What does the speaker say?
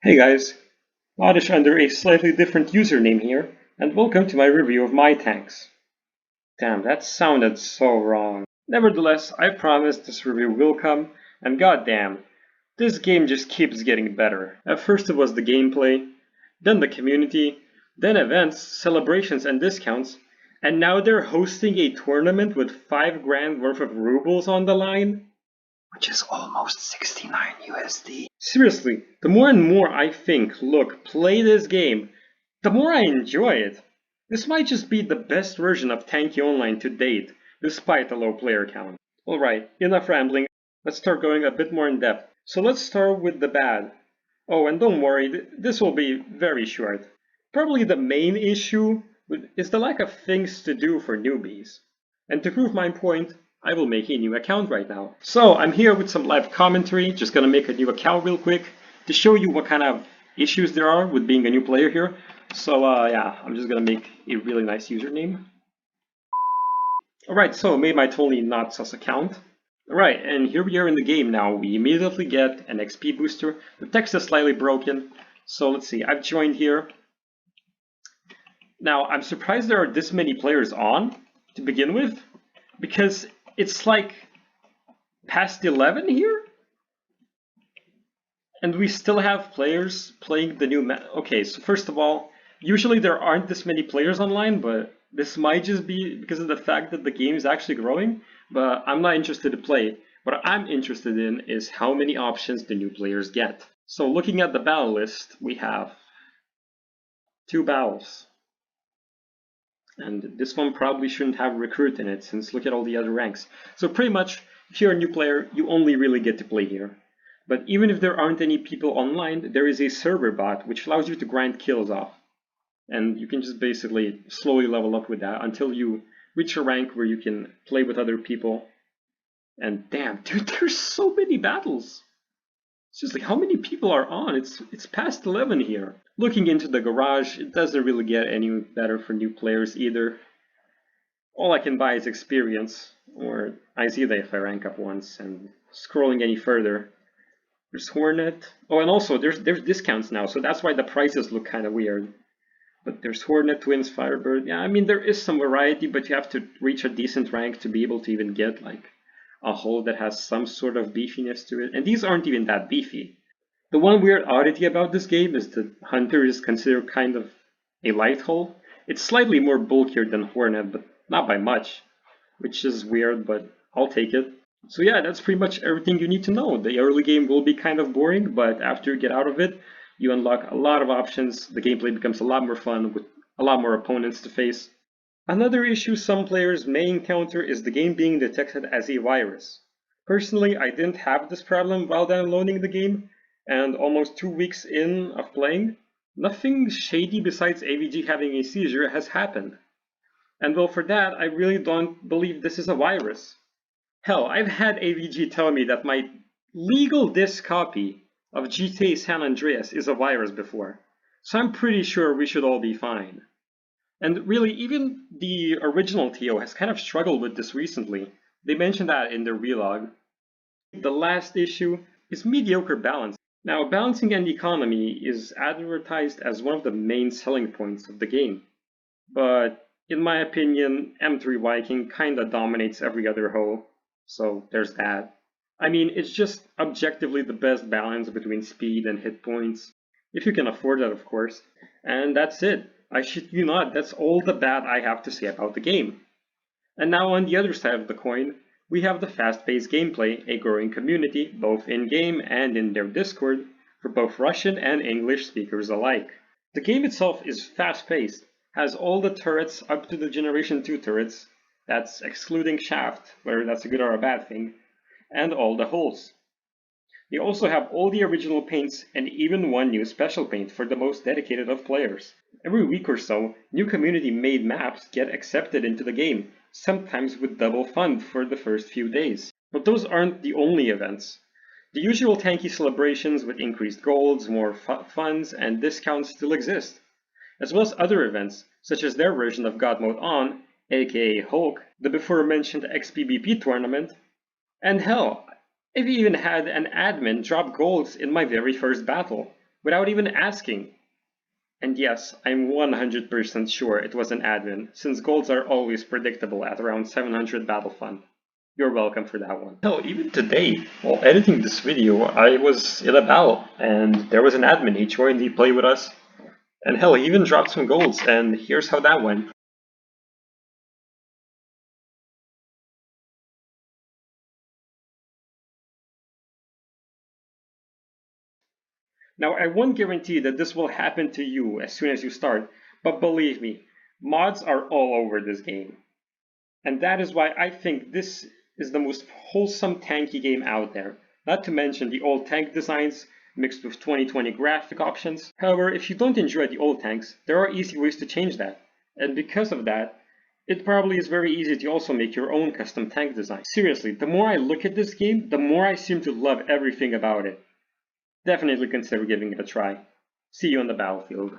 Hey guys, Moddish under a slightly different username here, and welcome to my review of MyTanks. Damn, that sounded so wrong. Nevertheless, I promise this review will come, and goddamn, this game just keeps getting better. At first it was the gameplay, then the community, then events, celebrations and discounts, and now they're hosting a tournament with 5 grand worth of rubles on the line, which is almost 69 USD. Seriously, the more and more I think, look, play this game, the more I enjoy it. This might just be the best version of Tanky Online to date, despite the low player count. Alright, enough rambling, let's start going a bit more in depth. So let's start with the bad. Oh, and don't worry, this will be very short. Probably the main issue is the lack of things to do for newbies. And to prove my point, I will make a new account right now. So I'm here with some live commentary, just gonna make a new account real quick to show you what kind of issues there are with being a new player here. So yeah, I'm just gonna make a really nice username. Alright, so I made my totally not sus account. Alright, and here we are in the game now. We immediately get an XP booster. The text is slightly broken, so let's see, I've joined here. Now, I'm surprised there are this many players on to begin with, because it's like past 11 here? And we still have players playing the new map. Okay, so first of all, usually there aren't this many players online, but this might just be because of the fact that the game is actually growing, but I'm not interested to play. What I'm interested in is how many options the new players get. So looking at the battle list, we have 2 battles. And this one probably shouldn't have recruit in it, since look at all the other ranks. So pretty much, if you're a new player, you only really get to play here. But even if there aren't any people online, there is a server bot which allows you to grind kills off. And you can just basically slowly level up with that until you reach a rank where you can play with other people. And damn, dude, there's so many battles! It's just like, how many people are on? It's past 11 here. Looking into the garage, it doesn't really get any better for new players either. All I can buy is experience, or I see that if I rank up once, and scrolling any further. There's Hornet. Oh, and also there's discounts now, so that's why the prices look kind of weird. But there's Hornet, Twins, Firebird. Yeah, I mean there is some variety, but you have to reach a decent rank to be able to even get like a hull that has some sort of beefiness to it. And these aren't even that beefy. The one weird oddity about this game is that Hunter is considered kind of a light hull. It's slightly more bulkier than Hornet, but not by much, which is weird, but I'll take it. So yeah, that's pretty much everything you need to know. The early game will be kind of boring, but after you get out of it, you unlock a lot of options. The gameplay becomes a lot more fun with a lot more opponents to face. Another issue some players may encounter is the game being detected as a virus. Personally, I didn't have this problem while downloading the game, and almost 2 weeks in of playing, nothing shady besides AVG having a seizure has happened. And well, for that, I really don't believe this is a virus. Hell, I've had AVG tell me that my legal disc copy of GTA San Andreas is a virus before, so I'm pretty sure we should all be fine. And really, even the original TO has kind of struggled with this recently. They mentioned that in their vlog. The last issue is mediocre balance. Now, balancing and economy is advertised as one of the main selling points of the game. But in my opinion, M3 Viking kinda dominates every other hull, so there's that. I mean, it's just objectively the best balance between speed and hit points, if you can afford that, of course. And that's it. I shit you not, that's all the bad I have to say about the game. And now on the other side of the coin, we have the fast-paced gameplay, a growing community, both in-game and in their Discord, for both Russian and English speakers alike. The game itself is fast-paced, has all the turrets up to the Generation 2 turrets, that's excluding Shaft, whether that's a good or a bad thing, and all the hulls. They also have all the original paints and even one new special paint for the most dedicated of players. Every week or so, new community-made maps get accepted into the game, sometimes with double fund for the first few days. But those aren't the only events. The usual tanky celebrations with increased golds, more funds, and discounts still exist, as well as other events, such as their version of God Mode On, aka Hulk, the before-mentioned XPBP tournament, and hell, I've even had an admin drop golds in my very first battle. without even asking. And yes, I'm 100% sure it was an admin, since golds are always predictable at around 700 battle fund. You're welcome for that one. Hell, even today, while editing this video, I was in a battle, and there was an admin. He joined the play with us, and hell, he even dropped some golds, and here's how that went. Now, I won't guarantee that this will happen to you as soon as you start, but believe me, mods are all over this game. And that is why I think this is the most wholesome tanky game out there, not to mention the old tank designs mixed with 2020 graphic options. However, if you don't enjoy the old tanks, there are easy ways to change that. And because of that, it probably is very easy to also make your own custom tank design. Seriously, the more I look at this game, the more I seem to love everything about it. Definitely consider giving it a try. See you on the battlefield.